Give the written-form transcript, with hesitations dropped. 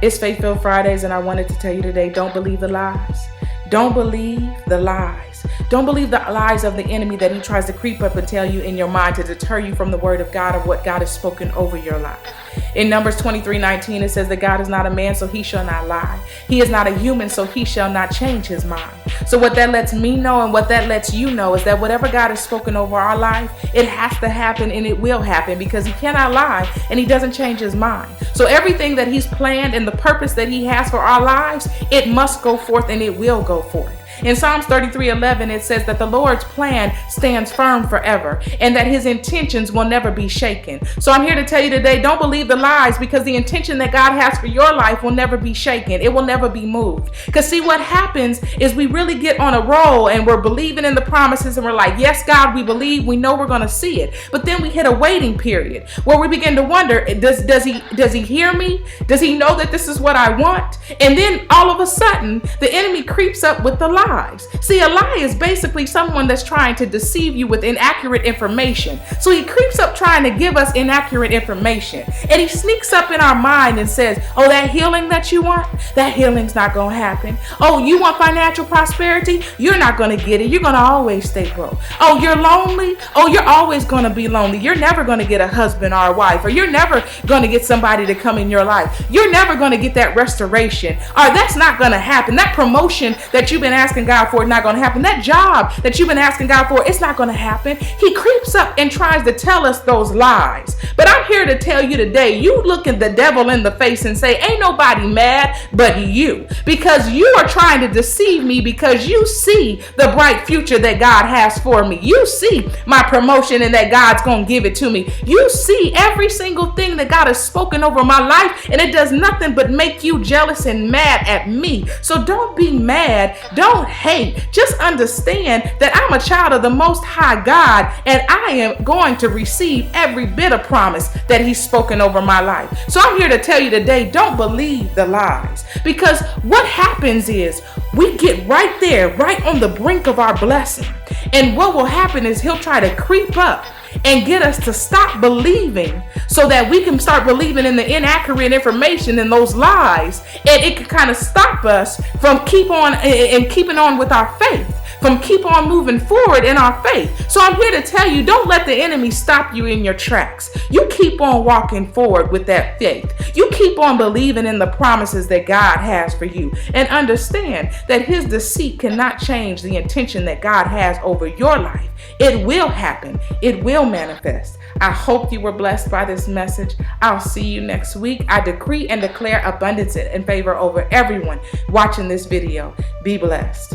It's Faith-Filled Fridays, and I wanted to tell you today, don't believe the lies. Don't believe the lies. Don't believe the lies of the enemy that he tries to creep up and tell you in your mind to deter you from the word of God, of what God has spoken over your life. In Numbers 23:19, it says that God is not a man, so he shall not lie. He is not a human, so he shall not change his mind. So what that lets me know, and what that lets you know, is that whatever God has spoken over our life, it has to happen, and it will happen, because he cannot lie and he doesn't change his mind. So everything that he's planned and the purpose that he has for our lives, it must go forth, and it will go forth. In Psalms 33:11, it says that the Lord's plan stands firm forever and that his intentions will never be shaken. So I'm here to tell you today, don't believe the lies, because the intention that God has for your life will never be shaken. It will never be moved. Because see, what happens is we really get on a roll and we're believing in the promises and we're like, yes, God, we believe, we know we're going to see it. But then we hit a waiting period where we begin to wonder, does he hear me? Does he know that this is what I want? And then all of a sudden, the enemy creeps up with the lie. See, a lie is basically someone that's trying to deceive you with inaccurate information. So he creeps up trying to give us inaccurate information. And he sneaks up in our mind and says, oh, that healing that you want, that healing's not going to happen. Oh, you want financial prosperity? You're not going to get it. You're going to always stay broke. Oh, you're lonely? Oh, you're always going to be lonely. You're never going to get a husband or a wife, or you're never going to get somebody to come in your life. You're never going to get that restoration, or that's not going to happen. That promotion that you've been asking God for is not going to happen. That job that you've been asking God for, it's not going to happen. He creeps up and tries to tell us those lies. But I'm here to tell you today, you look at the devil in the face and say, ain't nobody mad but you, because you are trying to deceive me, because you see the bright future that God has for me. You see my promotion and that God's going to give it to me. You see every single thing that God has spoken over my life, and it does nothing but make you jealous and mad at me. So don't be mad. Don't hate. Just understand that I'm a child of the Most High God, and I am going to receive every bit of promise that he's spoken over my life. So I'm here to tell you today, don't believe the lies, because what happens is we get right there, right on the brink of our blessing. And what will happen is he'll try to creep up and get us to stop believing, so that we can start believing in the inaccurate information and those lies, and it can kind of stop us from keeping on with our faith, from keep on moving forward in our faith. So I'm here to tell you, don't let the enemy stop you in your tracks. You keep on walking forward with that faith. You keep on believing in the promises that God has for you, and understand that his deceit cannot change the intention that God has over your life. It will happen. It will manifest. I hope you were blessed by this message. I'll see you next week. I decree and declare abundance and favor over everyone watching this video. Be blessed.